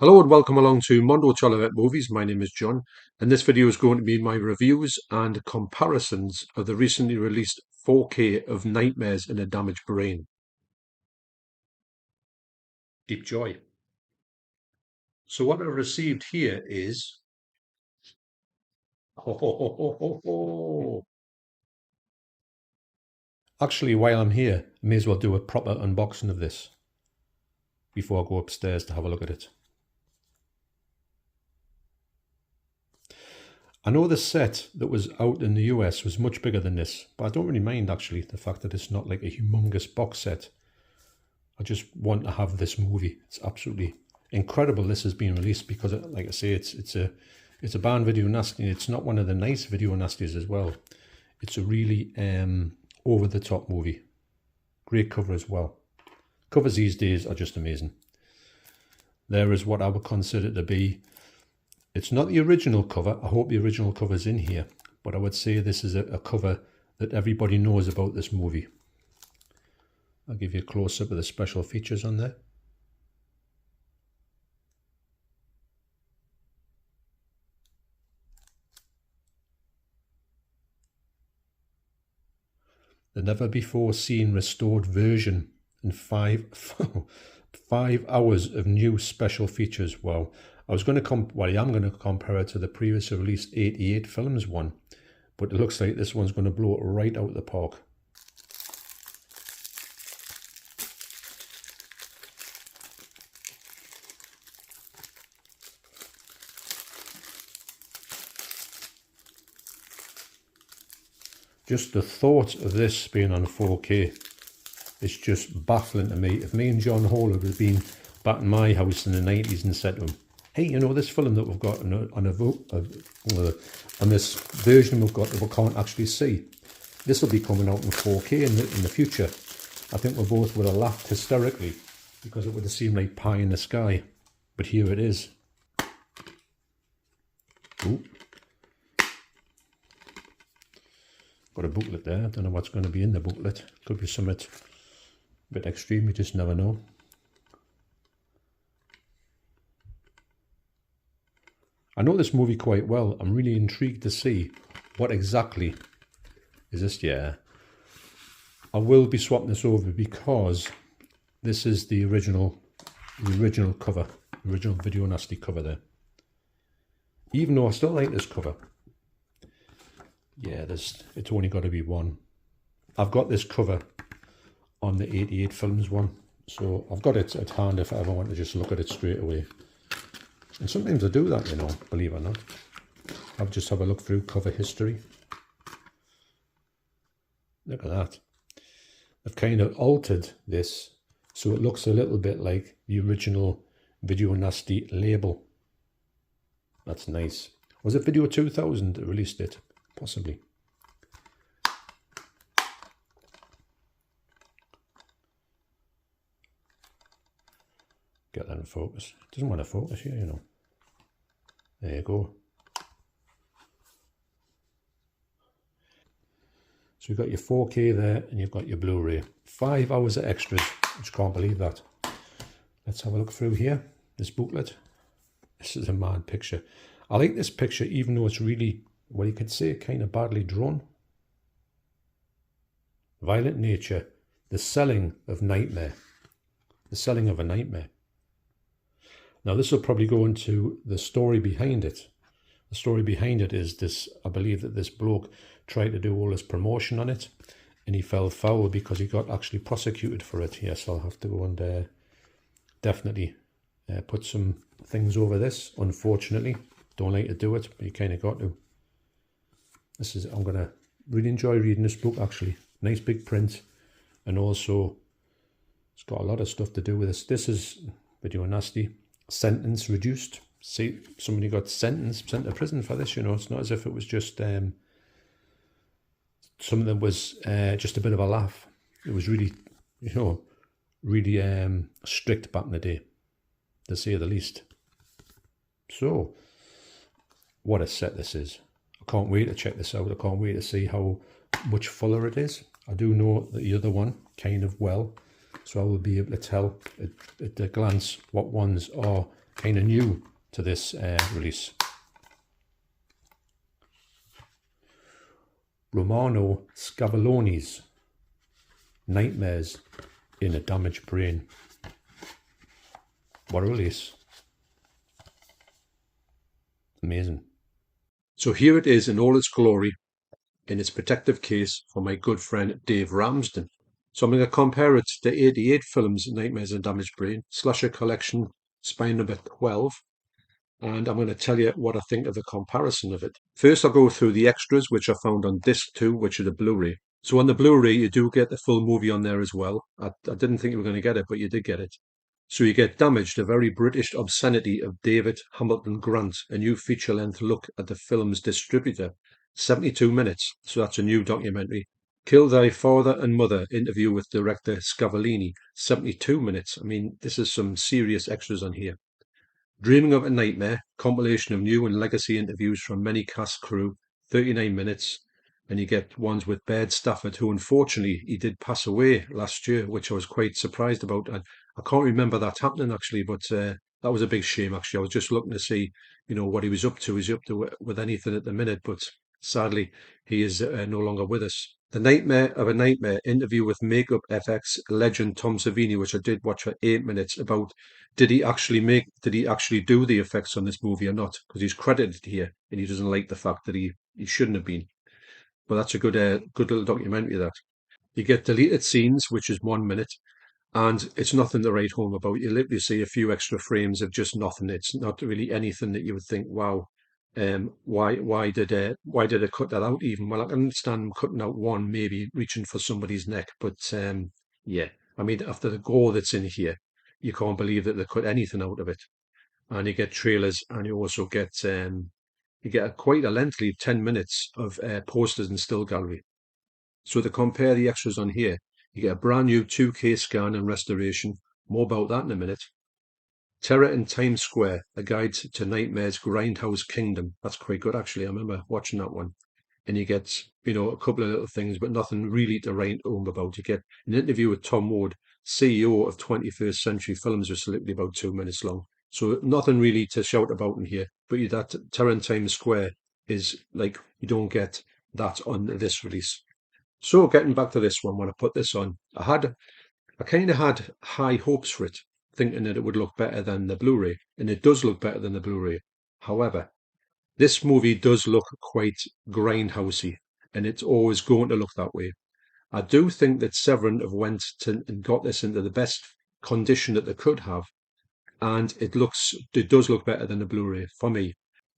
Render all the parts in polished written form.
Hello and welcome along to Mondo Chelloveck Movies. My name is John, and this video is going to be my reviews and comparisons of the recently released 4K of Nightmares in a Damaged Brain. Deep Joy. So what I've received here is... Actually, while I'm here, I may as well do a proper unboxing of this before I go upstairs to have a look at it. I know the set that was out in the US was much bigger than this, but I don't really mind actually the fact that it's not like a humongous box set. I just want to have this movie. It's absolutely incredible this has been released because, like I say, it's a banned video nasty. It's not one of the nice video nasties as well. It's a really over-the-top movie. Great cover as well. Covers these days are just amazing. There is what I would consider to be... It's not the original cover. I hope the original cover's in here. But I would say this is a cover that everybody knows about this movie. I'll give you a close-up of the special features on there. The never-before-seen restored version in 5 hours of new special features. Wow. I was going to I am going to compare it to the previously released 88 films one, but it looks like this one's going to blow it right out of the park. Just the thought of this being on 4K is just baffling to me. If me and John Hall had been back in my house in the 90s and said to him, hey, you know, this film that we've got on this version we've got that we can't actually see, this will be coming out in 4K in the future. I think we both would have laughed hysterically because it would have seemed like pie in the sky. But here it is. Ooh. Got a booklet there. I don't know what's going to be in the booklet. Could be something a bit extreme, you just never know. I know this movie quite well. I'm really intrigued to see what exactly is this. Yeah, I will be swapping this over because this is the original cover, original Video Nasty cover there. Even though I still like this cover. Yeah, it's only got to be one. I've got this cover on the 88 films one, so I've got it at hand if I ever want to just look at it straight away. And sometimes I do that, you know, believe it or not. I'll just have a look through cover history. Look at that. I've kind of altered this so it looks a little bit like the original Video Nasty label. That's nice. Was it Video 2000 that released it? Possibly. Get that in focus. It doesn't want to focus here, you know. There you go. So you've got your 4K there and you've got your Blu-ray. 5 hours of extras. I just can't believe that. Let's have a look through here. This booklet. This is a mad picture. I like this picture even though it's really, well, you could say kind of badly drawn. Violent nature. The selling of nightmare. The selling of a nightmare. Now this will probably go into the story behind it. The story behind it is this, I believe that this bloke tried to do all his promotion on it and he fell foul because he got actually prosecuted for it. Yes, I'll have to go and definitely put some things over this, unfortunately. Don't like to do it, but you kind of got to. This is, I'm going to really enjoy reading this book actually. Nice big print, and also it's got a lot of stuff to do with this. This is Video Nasty. Sentence reduced. See, somebody got sentenced, sent to prison for this, you know. It's not as if it was just something that was just a bit of a laugh. It was really, you know, really strict back in the day, to say the least. So, what a set this is. I can't wait to check this out. I can't wait to see how much fuller it is. I do know the other one kind of well, so I will be able to tell at a glance what ones are kind of new to this release. Romano Scavoloni's Nightmares in a Damaged Brain. What a release. Amazing. So here it is in all its glory, in its protective case for my good friend Dave Ramsden. So I'm going to compare it to 88 films, Nightmares in a Damaged Brain, Slasher Collection, Spine number 12, and I'm going to tell you what I think of the comparison of it. First, I'll go through the extras, which I found on disc 2, which are the Blu-ray. So on the Blu-ray, you do get the full movie on there as well. I didn't think you were going to get it, but you did get it. So you get Damaged, a very British obscenity of David Hamilton Grant, a new feature-length look at the film's distributor. 72 minutes, so that's a new documentary. Kill Thy Father and Mother, interview with director Scavolini, 72 minutes. I mean, this is some serious extras on here. Dreaming of a Nightmare, compilation of new and legacy interviews from many cast crew, 39 minutes. And you get ones with Baird Stafford, who unfortunately he did pass away last year, which I was quite surprised about. I can't remember that happening actually, but that was a big shame actually. I was just looking to see, what he was up to. Is he up to with anything at the minute? But sadly, he is no longer with us. The Nightmare of a Nightmare interview with Makeup FX legend Tom Savini, which I did watch for 8 minutes, about did he actually do the effects on this movie or not? Because he's credited here, and he doesn't like the fact that he shouldn't have been. But that's a good little documentary. That you get deleted scenes, which is 1 minute, and it's nothing to write home about. You literally see a few extra frames of just nothing. It's not really anything that you would think, wow, why did I cut that out? Even well, I can understand them cutting out one, maybe reaching for somebody's neck, but yeah, I mean, after the gore that's in here, you can't believe that they cut anything out of it. And you get trailers, and you also get quite a lengthy 10 minutes of posters and still gallery. So to compare the extras on here, you get a brand new 2K scan and restoration. More about that in a minute. Terror in Times Square, a guide to Nightmare's Grindhouse Kingdom. That's quite good actually. I remember watching that one. And you get, a couple of little things, but nothing really to write home about. You get an interview with Tom Ward, CEO of 21st Century Films, which is literally about 2 minutes long. So nothing really to shout about in here. But that Terror in Times Square is like, you don't get that on this release. So getting back to this one, when I put this on, I kind of had high hopes for it, thinking that it would look better than the Blu-ray, and it does look better than the Blu-ray. However, this movie does look quite grindhousey, and it's always going to look that way. I do think that Severin have went to and got this into the best condition that they could have, and it does look better than the Blu-ray for me.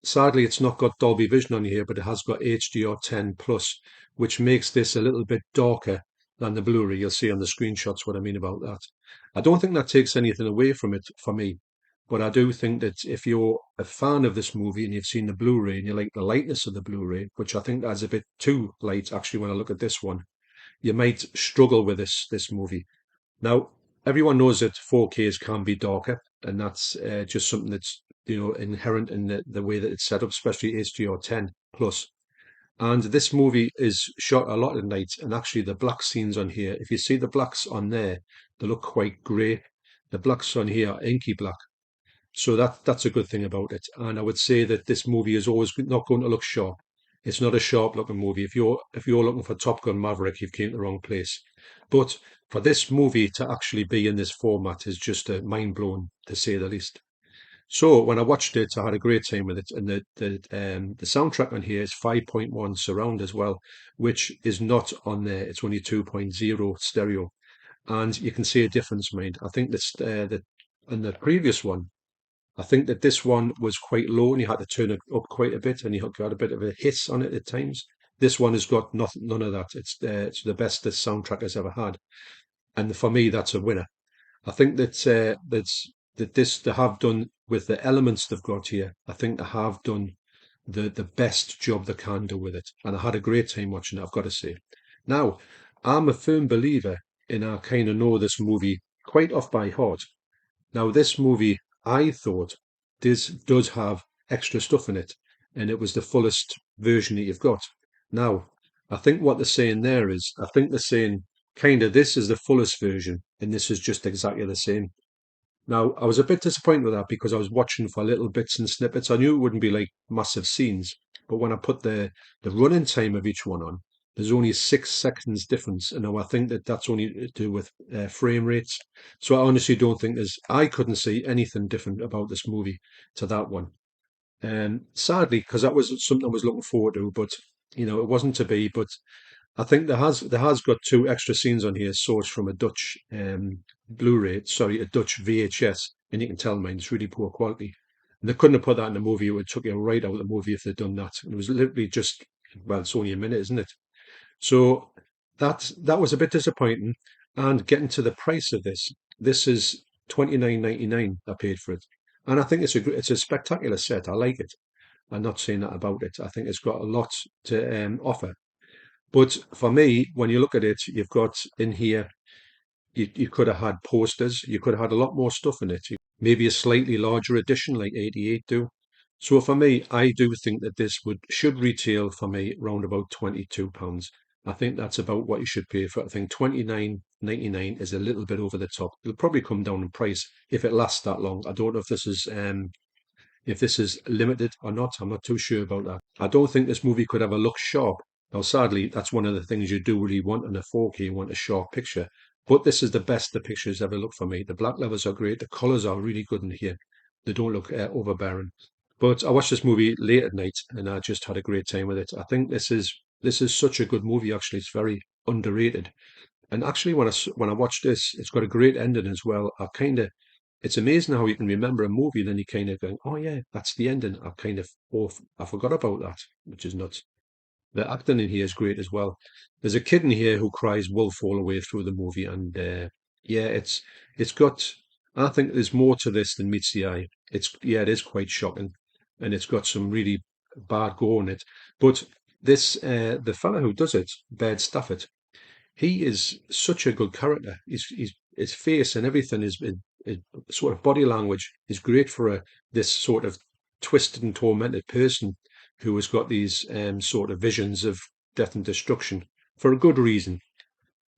Sadly, it's not got Dolby Vision on here, but it has got HDR10 Plus, which makes this a little bit darker than the Blu-ray. You'll see on the screenshots what I mean about that. I don't think that takes anything away from it for me, but I do think that if you're a fan of this movie and you've seen the Blu-ray and you like the lightness of the Blu-ray, which I think that's a bit too light actually when I look at this one, you might struggle with this movie. Now, everyone knows that 4Ks can be darker, and that's just something that's inherent in the way that it's set up, especially HDR10 plus. And this movie is shot a lot at night, and actually the black scenes on here, if you see the blacks on there, they look quite grey. The blacks on here are inky black. So that's a good thing about it. And I would say that this movie is always not going to look sharp. It's not a sharp looking movie. If you're looking for Top Gun Maverick, you've came to the wrong place. But for this movie to actually be in this format is just mind blowing, to say the least. So when I watched it, I had a great time with it, and the soundtrack on here is 5.1 surround as well, which is not on there. It's only 2.0 stereo, and you can see a difference, mind. I think that in the previous one, I think that this one was quite low, and you had to turn it up quite a bit, and you got a bit of a hiss on it at times. This one has got none of that. It's the best this soundtrack has ever had, and for me, that's a winner. I think that this they have done with the elements they've got here. I think they have done the best job they can do with it, and I had a great time watching it, I've got to say. Now, I'm a firm believer in I kind of know this movie quite off by heart. Now, this movie, I thought, this does have extra stuff in it, and it was the fullest version that you've got. Now, I think what they're saying there is, I think they're saying kind of this is the fullest version, and this is just exactly the same. Now, I was a bit disappointed with that because I was watching for little bits and snippets. I knew it wouldn't be like massive scenes, but when I put the running time of each one on, there's only 6 seconds difference. And now I think that that's only to do with frame rates. So I honestly don't think I couldn't see anything different about this movie to that one. And sadly, because that was something I was looking forward to, but it wasn't to be. But I think there has got 2 extra scenes on here sourced from a Dutch Blu-ray, sorry, a Dutch VHS, and you can tell mine it's really poor quality. And they couldn't have put that in the movie; it would took you right out of the movie if they'd done that. And it was literally just, well, it's only a minute, isn't it? So that was a bit disappointing. And getting to the price of this is 29.99. I paid for it, and I think it's a spectacular set. I like it. I'm not saying that about it. I think it's got a lot to offer. But for me, when you look at it, you've got in here, you could have had posters, you could have had a lot more stuff in it. Maybe a slightly larger edition like 88 do. So for me, I do think that this should retail for me around about £22. I think that's about what you should pay for it. I think 29.99 is a little bit over the top. It'll probably come down in price if it lasts that long. I don't know if this is limited or not. I'm not too sure about that. I don't think this movie could ever look sharp. Now, sadly, that's one of the things you do really want in a 4K. You want a sharp picture. But this is the best the pictures ever looked for me. The black levels are great. The colours are really good in here. They don't look overbearing. But I watched this movie late at night and I just had a great time with it. I think this is such a good movie. Actually, it's very underrated. And actually, when I watched this, it's got a great ending as well. It's amazing how you can remember a movie, and then you kind of go, oh yeah, that's the ending. I forgot about that, which is nuts. The acting in here is great as well. There's a kid in here who cries wolf all the way through the movie, and yeah, it's got. I think there's more to this than meets the eye. It is quite shocking, and it's got some really bad gore in it. But the fella who does it, Baird Stafford, he is such a good character. His face and everything is sort of body language is great for this sort of twisted and tormented person who has got these sort of visions of death and destruction for a good reason.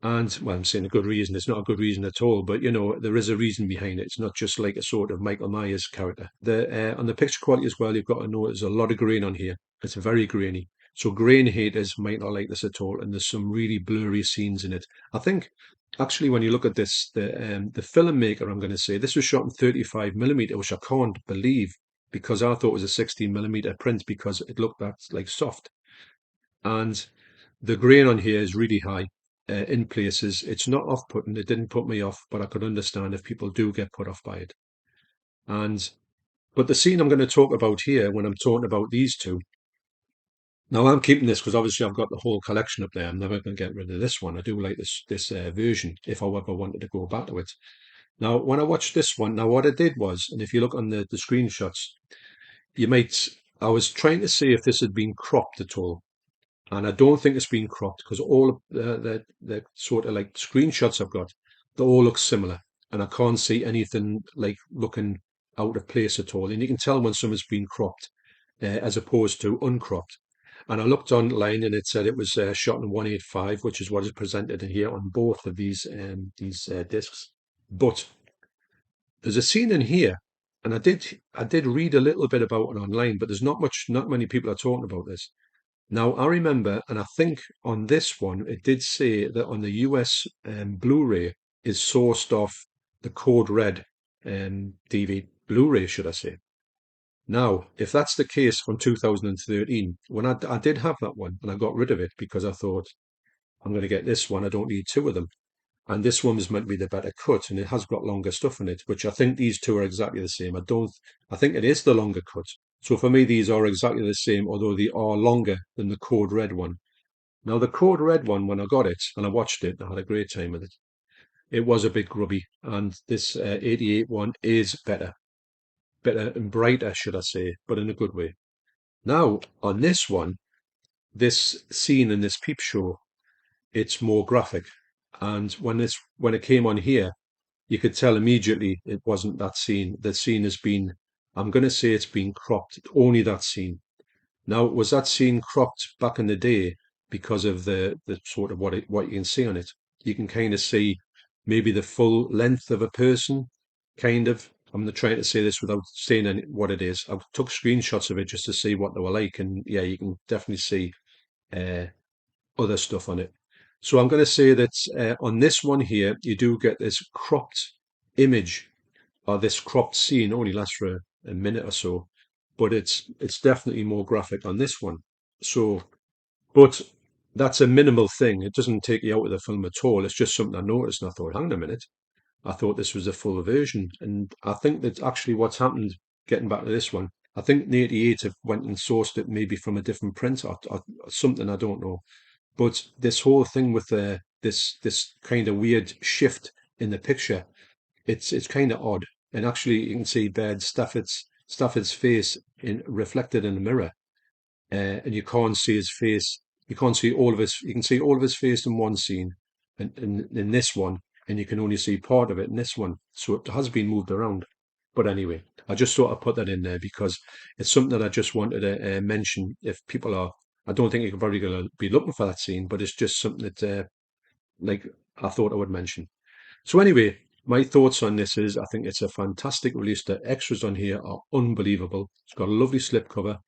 And well, I'm saying a good reason. It's not a good reason at all, but there is a reason behind it. It's not just like a sort of Michael Myers character. On the picture quality as well, you've got to know there's a lot of grain on here. It's very grainy. So grain haters might not like this at all, and there's some really blurry scenes in it. I think actually when you look at this, the filmmaker, I'm going to say this was shot in 35mm, which I can't believe because I thought it was a 16mm print because it looked that like soft. And the grain on here is really high in places. It's not off-putting. It didn't put me off, but I could understand if people do get put off by it. And but the scene I'm going to talk about here, when I'm talking about these two, now I'm keeping this because obviously I've got the whole collection up there. I'm never going to get rid of this one. I do like this version if I ever wanted to go back to it. Now, when I watched this one, now what I did was, and if you look on the screenshots, you might. I was trying to see if this had been cropped at all. And I don't think it's been cropped because all of the sort of like screenshots I've got, they all look similar, and I can't see anything like looking out of place at all. And you can tell when something's been cropped as opposed to uncropped. And I looked online and it said it was shot in 185, which is what is presented in here on both of these discs. But there's a scene in here, and I did read a little bit about it online, but there's not many people are talking about this. Now, I remember, and I think on this one, it did say that on the US Blu-ray is sourced off the Code Red DVD Blu-ray, should I say. Now, if that's the case from 2013, when I did have that one and I got rid of it because I thought, I'm going to get this one, I don't need two of them. And this one was meant to be the better cut, and it has got longer stuff in it, which I think these two are exactly the same. I think it is the longer cut. So for me, these are exactly the same, although they are longer than the Code Red one. Now, the Code Red one, when I got it and I watched it, I had a great time with it. It was a bit grubby, and this 88 one is better and brighter, should I say, but in a good way. Now, on this one, this scene in this peep show, it's more graphic. And when it came on here, you could tell immediately it wasn't that scene. The scene has been, I'm going to say it's been cropped, only that scene. Now, was that scene cropped back in the day because of the sort of what you can see on it? You can kind of see maybe the full length of a person, kind of. I'm not trying to say this without saying what it is. I took screenshots of it just to see what they were like, and yeah, you can definitely see uh, other stuff on it. So I'm going to say that on this one here, you do get this cropped image or this cropped scene. Only lasts for a minute or so, but it's definitely more graphic on this one. So, but that's a minimal thing. It doesn't take you out of the film at all. It's just something I noticed, and I thought, hang on a minute, I thought this was a full version, and I think that's actually what's happened. Getting back to this one, I think the 88 have went and sourced it maybe from a different print or something. I don't know, but this whole thing with this kind of weird shift in the picture, it's kind of odd. And actually, you can see Baird Stafford's face reflected in the mirror, and you can't see his face. You can't see all of his. You can see all of his face in one scene, and in this one, and you can only see part of it in this one. So it has been moved around. But anyway, I just thought I'd put that in there because it's something that I just wanted to mention. If people are, I don't think you're probably going to be looking for that scene, but it's just something that, like, I thought I would mention. So anyway, my thoughts on this is I think it's a fantastic release. The extras on here are unbelievable. It's got a lovely slipcover,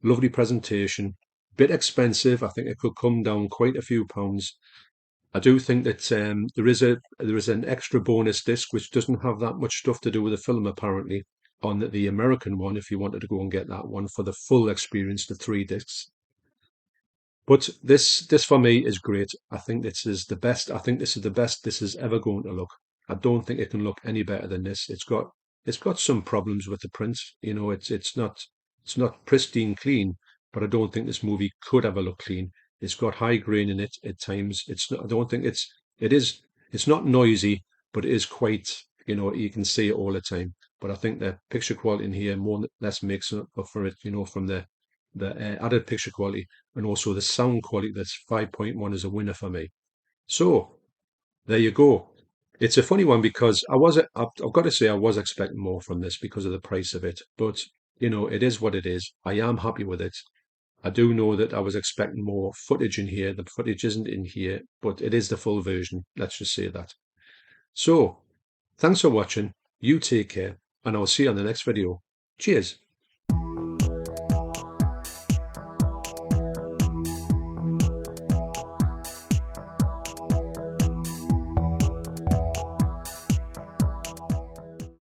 lovely presentation, bit expensive. I think it could come down quite a few pounds. I do think that there is an extra bonus disc which doesn't have that much stuff to do with the film apparently on the American one. If you wanted to go and get that one for the full experience, the 3 discs. But this for me is great. I think this is the best. I think this is the best this is ever going to look. I don't think it can look any better than this. It's got some problems with the print. You know, it's not pristine clean, but I don't think this movie could ever look clean. It's got high grain in it at times. It's not, I don't think it's not noisy, but it is quite, you can see it all the time. But I think the picture quality in here more or less makes up for it, from the added picture quality and also the sound quality. That's 5.1 is a winner for me. So there you go. It's a funny one because I've got to say I was expecting more from this because of the price of it, but it is what it is. I am happy with it. I do know that I was expecting more footage in here. The footage isn't in here, but it is the full version. Let's just say that. So thanks for watching. You take care, and I'll see you on the next video. Cheers.